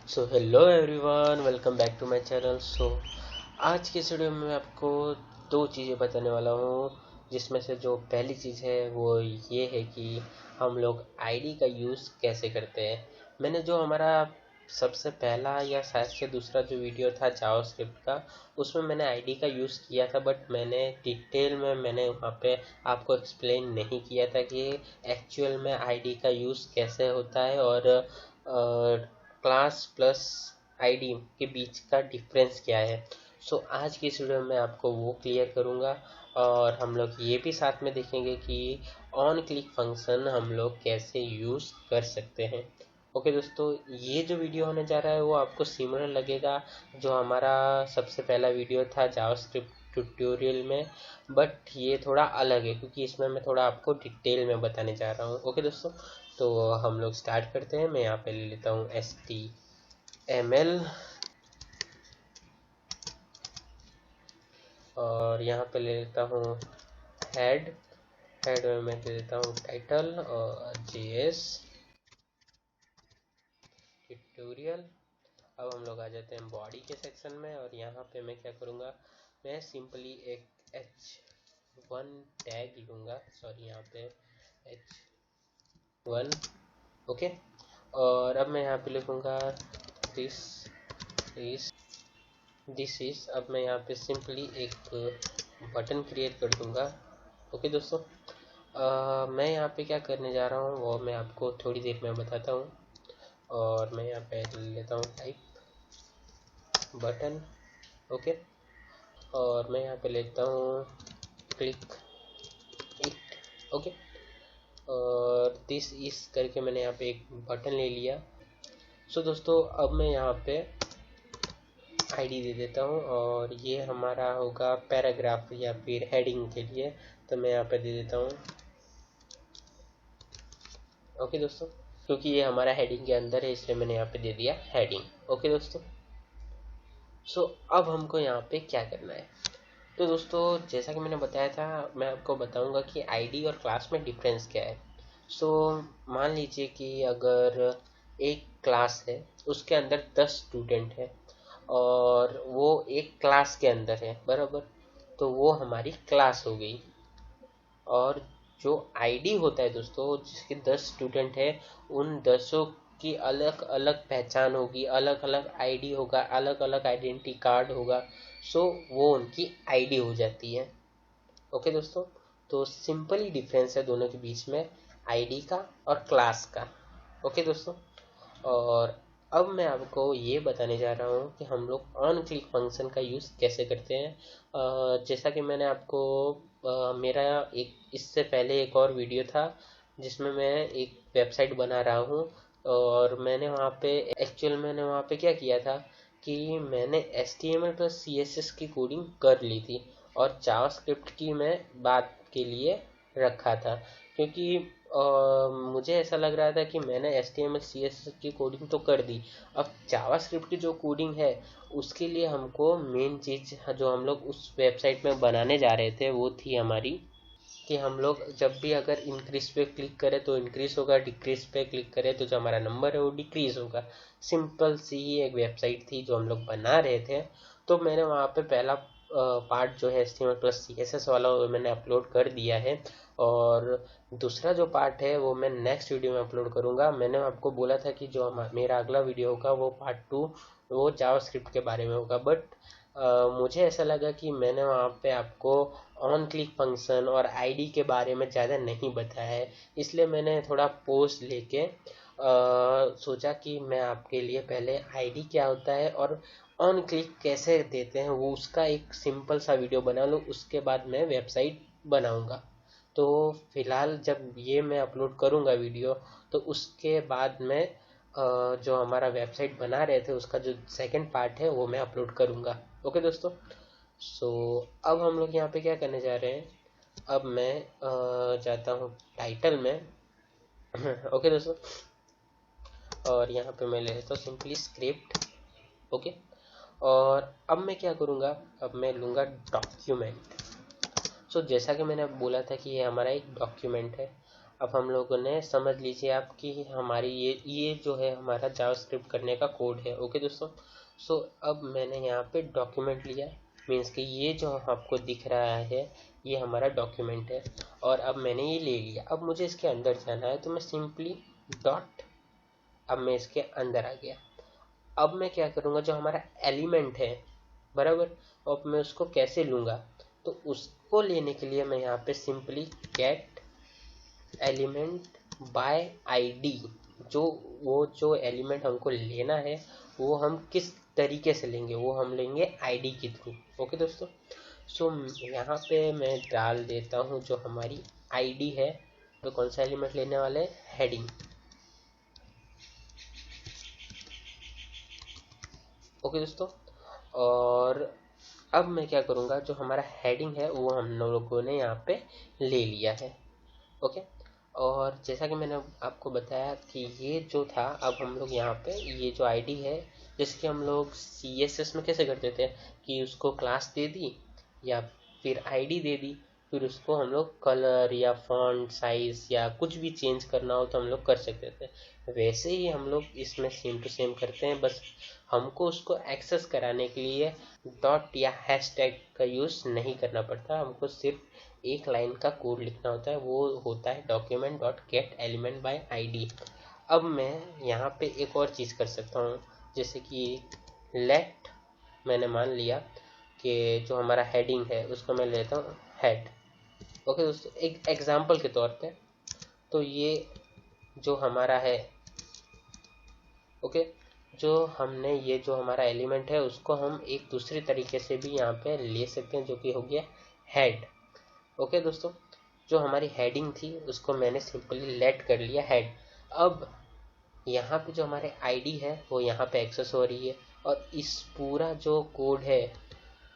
So hello everyone, welcome back to my channel. आज के इस वीडियो में मैं आपको दो चीज़ें बताने वाला हूँ, जिसमें से जो पहली चीज़ है वो ये है कि हम लोग आईडी का यूज़ कैसे करते हैं। मैंने जो हमारा सबसे पहला या शायद से दूसरा जो वीडियो था जावास्क्रिप्ट का, उसमें मैंने आईडी का यूज़ किया था, बट मैंने डिटेल में मैंने वहाँ पे आपको एक्सप्लेन नहीं किया था कि एक्चुअल में आईडी का यूज़ कैसे होता है और क्लास प्लस आईडी के बीच का डिफरेंस क्या है। आज की इस वीडियो में आपको वो क्लियर करूँगा और हम लोग ये भी साथ में देखेंगे कि ऑन क्लिक फंक्शन हम लोग कैसे यूज़ कर सकते हैं। ओके दोस्तों, ये जो वीडियो होने जा रहा है वो आपको सिमिलर लगेगा जो हमारा सबसे पहला वीडियो था जावास्क्रिप्ट ट्यूटोरियल में, बट ये थोड़ा अलग है क्योंकि इसमें मैं थोड़ा आपको डिटेल में बताने जा रहा हूँ। ओके दोस्तों, तो हम लोग स्टार्ट करते हैं। मैं यहाँ पे ले लेता हूँ HTML और यहाँ पे ले लेता हूँ हेड में मैं दे देता हूँ टाइटल और JS ट्यूटोरियल। अब हम लोग आ जाते हैं बॉडी के सेक्शन में और यहाँ पे मैं क्या करूँगा, मैं सिंपली एक H1 टैग लूँगा, सॉरी यहाँ पे H1। ओके, और अब मैं यहाँ पे लिखूँगा दिस इज अब मैं यहाँ पे सिंपली एक बटन क्रिएट कर दूँगा। ओके दोस्तों, मैं यहाँ पे क्या करने जा रहा हूँ वो मैं आपको थोड़ी देर में बताता हूँ। और मैं यहाँ पे लेता हूँ टाइप बटन। ओके, और मैं यहाँ पे लेता हूँ क्लिक इट। ओके, और दिस इज करके मैंने यहाँ पे एक बटन ले लिया। दोस्तों, अब मैं यहाँ पे आईडी दे देता हूँ और ये हमारा होगा पैराग्राफ या फिर हेडिंग के लिए, तो मैं यहाँ पे दे देता हूँ। ओके दोस्तों, क्योंकि ये हमारा हेडिंग के अंदर है इसलिए मैंने यहाँ पे दे दिया हेडिंग। ओके दोस्तों, अब हमको यहाँ पे क्या करना है। तो दोस्तों, जैसा कि मैंने बताया था, मैं आपको बताऊंगा कि आईडी और क्लास में डिफरेंस क्या है। मान लीजिए कि अगर एक क्लास है, उसके अंदर 10 स्टूडेंट है और वो एक क्लास के अंदर है, बराबर, तो वो हमारी क्लास हो गई। और जो आईडी होता है दोस्तों, जिसके 10 स्टूडेंट है, उन 10 की अलग अलग पहचान होगी, अलग अलग आईडी होगा, अलग अलग आइडेंटिटी कार्ड होगा। वो उनकी आईडी हो जाती है। ओके दोस्तों, तो सिंपल ही डिफरेंस है दोनों के बीच में, आईडी का और क्लास का। ओके दोस्तों, और अब मैं आपको ये बताने जा रहा हूँ कि हम लोग ऑन क्लिक फंक्शन का यूज़ कैसे करते हैं। जैसा कि मैंने आपको मेरा एक इससे पहले एक और वीडियो था जिसमें मैं एक वेबसाइट बना रहा हूँ, और मैंने वहाँ पे क्या किया था कि मैंने HTML प्लस CSS की कोडिंग कर ली थी और जावास्क्रिप्ट की मैं बाद के लिए रखा था, क्योंकि मुझे ऐसा लग रहा था कि मैंने HTML CSS की कोडिंग तो कर दी, अब जावास्क्रिप्ट की जो कोडिंग है उसके लिए हमको मेन चीज़ जो हम लोग उस वेबसाइट में बनाने जा रहे थे वो थी हमारी कि हम लोग जब भी अगर इंक्रीज पे क्लिक करें तो इंक्रीज होगा, डिक्रीज पे क्लिक करें तो जो हमारा नंबर है वो डिक्रीज होगा। सिंपल सी ही एक वेबसाइट थी जो हम लोग बना रहे थे। तो मैंने वहाँ पे पहला पार्ट जो है HTML प्लस CSS वाला वो मैंने अपलोड कर दिया है, और दूसरा जो पार्ट है वो मैं नेक्स्ट वीडियो में अपलोड करूँगा। मैंने आपको बोला था कि जो मेरा अगला वीडियो होगा वो पार्ट 2 वो जावास्क्रिप्ट के बारे में होगा, बट मुझे ऐसा लगा कि मैंने वहाँ पे आपको ऑन क्लिक फंक्शन और आईडी के बारे में ज़्यादा नहीं बताया है, इसलिए मैंने थोड़ा पोस्ट लेके सोचा कि मैं आपके लिए पहले आईडी क्या होता है और ऑन क्लिक कैसे देते हैं वो उसका एक सिंपल सा वीडियो बना लूँ, उसके बाद मैं वेबसाइट बनाऊँगा। तो फिलहाल जब ये मैं अपलोड करूँगा वीडियो, तो उसके बाद मैं जो हमारा वेबसाइट बना रहे थे उसका जो सेकंड पार्ट है वो मैं अपलोड करूँगा। ओके दोस्तों, अब हम लोग यहाँ पे क्या करने जा रहे हैं। अब मैं जाता हूँ टाइटल में। ओके दोस्तों, और यहाँ पे मैं ले लेता हूँ सिंपली स्क्रिप्ट। ओके, और अब मैं क्या करूँगा, अब मैं लूँगा डॉक्यूमेंट। जैसा कि मैंने बोला था कि ये हमारा एक डॉक्यूमेंट है। अब हम लोगों ने समझ लीजिए आप कि हमारी ये जो है हमारा जावास्क्रिप्ट करने का कोड है। ओके दोस्तों, सो अब मैंने यहाँ पे डॉक्यूमेंट लिया, मीन्स कि ये जो आपको दिख रहा है ये हमारा डॉक्यूमेंट है, और अब मैंने ये ले लिया। अब मुझे इसके अंदर जाना है तो मैं सिंपली डॉट, अब मैं इसके अंदर आ गया। अब मैं क्या करूँगा, जो हमारा एलिमेंट है बराबर, अब मैं उसको कैसे लूँगा, तो उसको लेने के लिए मैं यहाँ पे simply get element by ID, जो एलिमेंट हमको लेना है वो हम किस तरीके से लेंगे, वो हम लेंगे आईडी के थ्रू। ओके दोस्तों, सो यहाँ पे मैं डाल देता हूँ जो हमारी आईडी है, तो कौन सा एलिमेंट लेने वाले हैं, हेडिंग। ओके दोस्तों, और अब मैं क्या करूँगा, जो हमारा हेडिंग है वो हम लोगों ने यहाँ पे ले लिया है। ओके, और जैसा कि मैंने आपको बताया कि ये जो था, अब हम लोग यहाँ पे ये जो आईडी है, जैसे कि हम लोग CSS में कैसे करते थे कि उसको क्लास दे दी या फिर आईडी दे दी, फिर उसको हम लोग कलर या फॉन्ट साइज या कुछ भी चेंज करना हो तो हम लोग कर सकते थे। वैसे ही हम लोग इसमें सेम टू सेम करते हैं, बस हमको उसको एक्सेस कराने के लिए डॉट या हैशटैग का यूज़ नहीं करना पड़ता, हमको सिर्फ एक लाइन का कोड लिखना होता है, वो होता है document dot get element by ID. अब मैं यहाँ पे एक और चीज़ कर सकता हूँ, जैसे कि लेट, मैंने मान लिया कि जो हमारा हेडिंग है उसको मैं लेता हूँ हेड। ओके दोस्तों, एक एग्जांपल के तौर पे, तो ये जो हमारा है, ओके, जो हमने ये जो हमारा एलिमेंट है उसको हम एक दूसरी तरीके से भी यहाँ पे ले सकते हैं, जो कि हो गया हेड। ओके दोस्तों, जो हमारी हेडिंग थी उसको मैंने सिंपली लेट कर लिया हेड। अब यहाँ पे जो हमारे आईडी है वो यहाँ पे एक्सेस हो रही है, और इस पूरा जो कोड है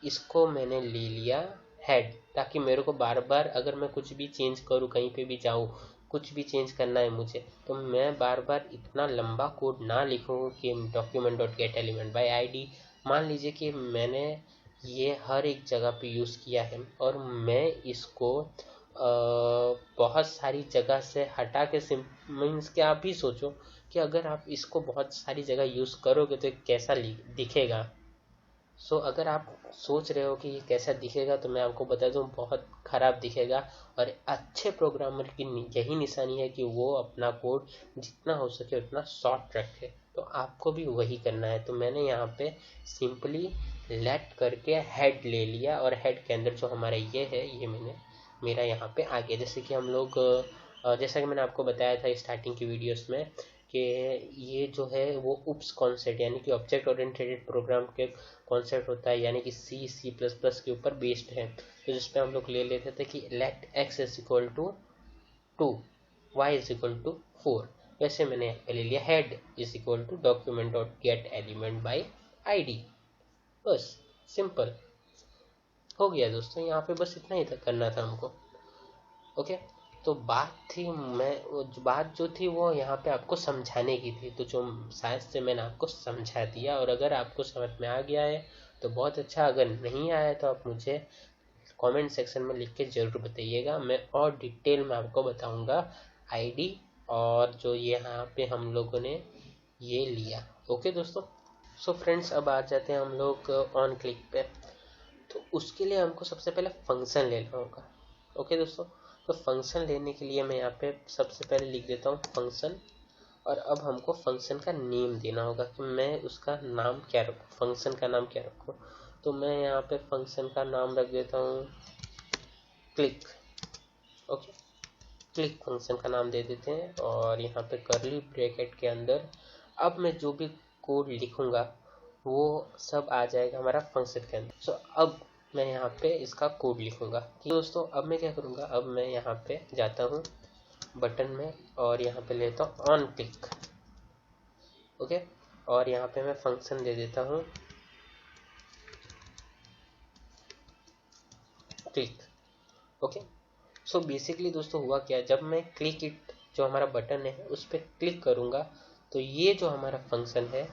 इसको मैंने ले लिया हेड, ताकि मेरे को बार बार अगर मैं कुछ भी चेंज करूँ, कहीं पे भी जाऊँ, कुछ भी चेंज करना है मुझे, तो मैं बार बार इतना लंबा कोड ना लिखूँ कि document dot get element by ID. मान लीजिए कि मैंने ये हर एक जगह पे यूज़ किया है, और मैं इसको बहुत सारी जगह से हटा के मीन्स कि आप ही सोचो कि अगर आप इसको बहुत सारी जगह यूज़ करोगे तो कैसा दिखेगा। सो अगर आप सोच रहे हो कि ये कैसा दिखेगा, तो मैं आपको बता दूं बहुत ख़राब दिखेगा, और अच्छे प्रोग्रामर की यही निशानी है कि वो अपना कोड जितना हो सके उतना शॉर्ट रखे, तो आपको भी वही करना है। तो मैंने यहाँ पे सिंपली लेट करके हेड ले लिया, और हेड के अंदर जो हमारा ये है ये मेरा यहाँ पे आ गया। जैसे कि हम लोग जैसा कि मैंने आपको बताया था स्टार्टिंग की वीडियोस में कि ये जो है वो उप्स कॉन्सेप्ट यानी कि ऑब्जेक्ट ओरिएंटेड प्रोग्राम के कॉन्सेप्ट होता है, यानी कि C++ के ऊपर बेस्ड है। तो जिस पे हम लोग ले लेते थे कि let x is equal to 2, y is equal to 4, वैसे मैंने यहाँ पे ले लिया head is equal to document dot get element by ID. बस सिंपल हो गया दोस्तों, यहाँ पे बस इतना ही करना था हमको। ओके, तो बात जो थी वो यहाँ पे आपको समझाने की थी, तो जो शायद से मैंने आपको समझा दिया, और अगर आपको समझ में आ गया है तो बहुत अच्छा, अगर नहीं आया तो आप मुझे कमेंट सेक्शन में लिख के ज़रूर बताइएगा, मैं और डिटेल में आपको बताऊंगा आईडी और जो यहाँ पे हम लोगों ने ये लिया। ओके दोस्तों, सो फ्रेंड्स अब आ जाते हैं हम लोग ऑन क्लिक पे। तो उसके लिए हमको सबसे पहले फंक्शन लेना होगा। ओके दोस्तों, तो फंक्शन लेने के लिए मैं यहाँ पे सबसे पहले लिख देता हूँ फंक्शन, और अब हमको फंक्शन का नेम देना होगा कि मैं उसका नाम क्या रखूँ, फंक्शन का नाम क्या रखूँ। तो मैं यहाँ पे फंक्शन का नाम रख देता हूँ क्लिक। ओके, क्लिक फंक्शन का नाम दे देते हैं, और यहाँ पे करली ब्रैकेट के अंदर अब मैं जो भी कोड लिखूंगा वो सब आ जाएगा हमारा फंक्शन के अंदर। सो अब मैं यहाँ पे इसका कोड लिखूंगा। दोस्तों अब मैं क्या करूँगा, अब मैं यहाँ पे जाता हूँ बटन में, और यहाँ पे लेता हूँ ऑन क्लिक। ओके, और यहाँ पे मैं फंक्शन दे देता हूँ क्लिक। ओके, सो बेसिकली दोस्तों हुआ क्या, जब मैं क्लिक इट जो हमारा बटन है उस पर क्लिक करूँगा तो ये जो हमारा फंक्शन है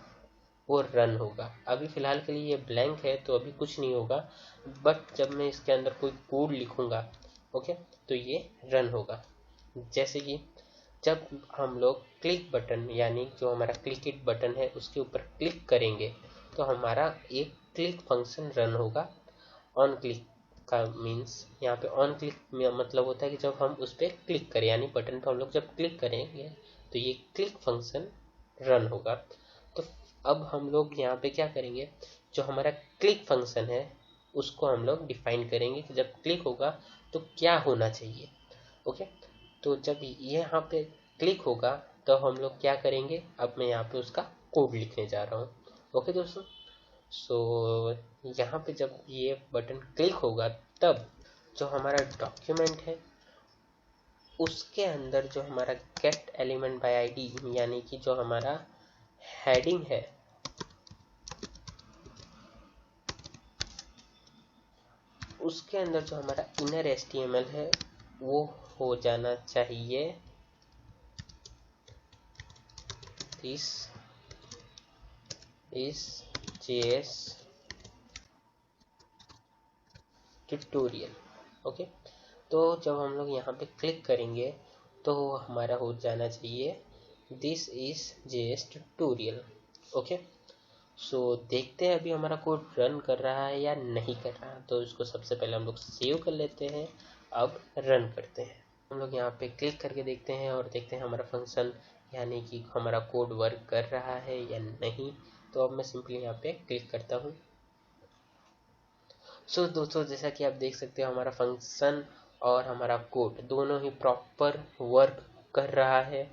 वो रन होगा। अभी फ़िलहाल के लिए ये ब्लैंक है तो अभी कुछ नहीं होगा, बट जब मैं इसके अंदर कोई कोड लिखूँगा ओके तो ये रन होगा। जैसे कि जब हम लोग क्लिक बटन यानी जो हमारा क्लिक इट बटन है उसके ऊपर क्लिक करेंगे तो हमारा एक क्लिक फंक्शन रन होगा। ऑन क्लिक का मीन्स यहाँ पे ऑन क्लिक मतलब होता है कि जब हम उस पर क्लिक करें यानी बटन पर हम लोग जब क्लिक करेंगे तो ये क्लिक फंक्शन रन होगा। तो अब हम लोग यहाँ पे क्या करेंगे, जो हमारा क्लिक फंक्शन है उसको हम लोग डिफाइन करेंगे कि जब क्लिक होगा तो क्या होना चाहिए। ओके, तो जब ये यहाँ पे क्लिक होगा तो हम लोग क्या करेंगे, अब मैं यहाँ पे उसका कोड लिखने जा रहा हूँ। ओके दोस्तों, सो यहाँ पे जब ये बटन क्लिक होगा तब जो हमारा डॉक्यूमेंट है उसके अंदर जो हमारा गेट एलिमेंट बाय आईडी यानी कि जो हमारा हेडिंग है उसके अंदर जो हमारा इनर HTML है वो हो जाना चाहिए this is JS tutorial. Okay, तो जब हम लोग यहाँ पे क्लिक करेंगे तो हमारा हो जाना चाहिए this is JS tutorial. Okay, so देखते हैं अभी हमारा कोड रन कर रहा है या नहीं कर रहा है। तो इसको सबसे पहले हम लोग सेव कर लेते हैं, अब रन करते हैं। हम लोग यहाँ पे क्लिक करके देखते हैं और देखते हैं हमारा फंक्शन यानी कि हमारा कोड वर्क कर रहा है या नहीं। तो अब मैं सिंपली यहाँ पे क्लिक करता हूँ। सो दोस्तों, जैसा कि आप देख सकते हो हमारा फंक्शन और हमारा कोड दोनों ही प्रॉपर वर्क कर रहा है।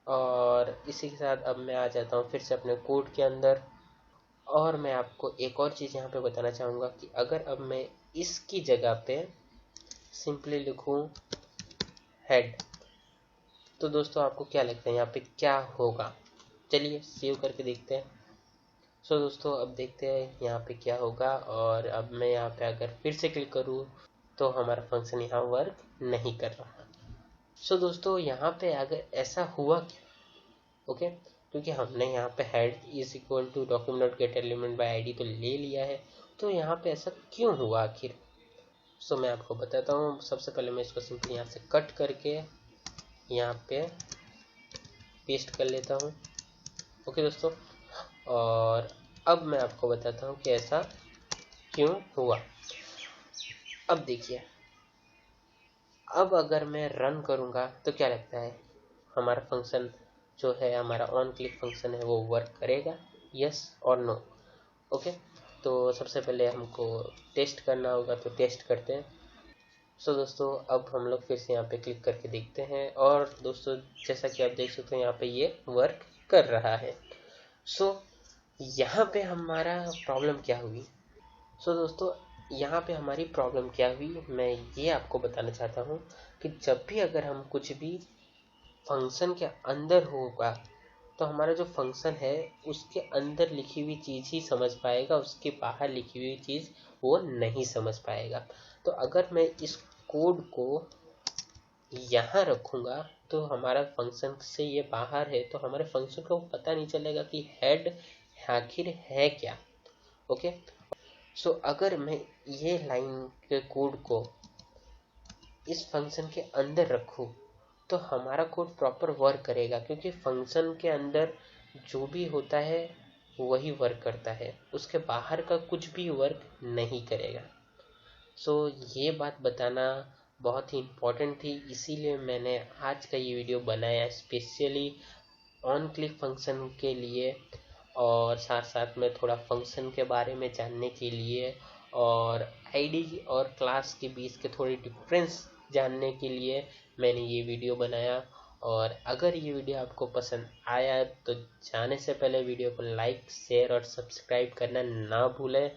और इसी के साथ अब मैं आ जाता हूँ फिर से अपने कोड के अंदर और मैं आपको एक और चीज़ यहाँ पे बताना चाहूँगा कि अगर अब मैं इसकी जगह पे सिंपली लिखूँ हेड तो दोस्तों आपको क्या लगता है यहाँ पे क्या होगा। चलिए सेव करके देखते हैं। सो दोस्तों, अब देखते हैं यहाँ पे क्या होगा। और अब मैं यहाँ पे अगर फिर से क्लिक करूँ तो हमारा फंक्शन यहाँ वर्क नहीं कर रहा। सो दोस्तों, यहाँ पे अगर ऐसा हुआ क्या, ओके, क्योंकि हमने यहाँ पे head is equal to document get element by ID तो ले लिया है, तो यहाँ पे ऐसा क्यों हुआ आखिर। सो मैं आपको बताता हूँ। सबसे पहले मैं इसको सिंपली यहाँ से कट करके यहाँ पे पेस्ट कर लेता हूँ। ओके दोस्तों, और अब मैं आपको बताता हूँ कि ऐसा क्यों हुआ। अब देखिए, अब अगर मैं रन करूँगा तो क्या लगता है हमारा फंक्शन जो है हमारा ऑन क्लिक फंक्शन है वो वर्क करेगा, यस और नो। ओके, तो सबसे पहले हमको टेस्ट करना होगा, तो टेस्ट करते हैं। सो दोस्तों, अब हम लोग फिर से यहाँ पे क्लिक करके देखते हैं और दोस्तों जैसा कि आप देख सकते हो यहाँ पे ये वर्क कर रहा है। सो यहाँ पे हमारा प्रॉब्लम क्या हुई। सो दोस्तों, यहाँ पे हमारी प्रॉब्लम क्या हुई मैं ये आपको बताना चाहता हूँ कि जब भी अगर हम कुछ भी फंक्शन के अंदर होगा तो हमारा जो फंक्शन है उसके अंदर लिखी हुई चीज़ ही समझ पाएगा, उसके बाहर लिखी हुई चीज़ वो नहीं समझ पाएगा। तो अगर मैं इस कोड को यहाँ रखूँगा तो हमारा फंक्शन से ये बाहर है तो हमारे फंक्शन को पता नहीं चलेगा कि हेड आखिर है क्या। ओके, सो अगर मैं ये लाइन के कोड को इस फंक्शन के अंदर रखूँ तो हमारा कोड प्रॉपर वर्क करेगा, क्योंकि फंक्शन के अंदर जो भी होता है वही वर्क करता है, उसके बाहर का कुछ भी वर्क नहीं करेगा। सो ये बात बताना बहुत ही इम्पोर्टेंट थी, इसीलिए मैंने आज का ये वीडियो बनाया स्पेशली ऑन क्लिक फंक्शन के लिए और साथ साथ में थोड़ा फंक्शन के बारे में जानने के लिए और आईडी और क्लास के बीच के थोड़े डिफरेंस जानने के लिए मैंने ये वीडियो बनाया। और अगर ये वीडियो आपको पसंद आया तो जाने से पहले वीडियो को लाइक शेयर और सब्सक्राइब करना ना भूलें।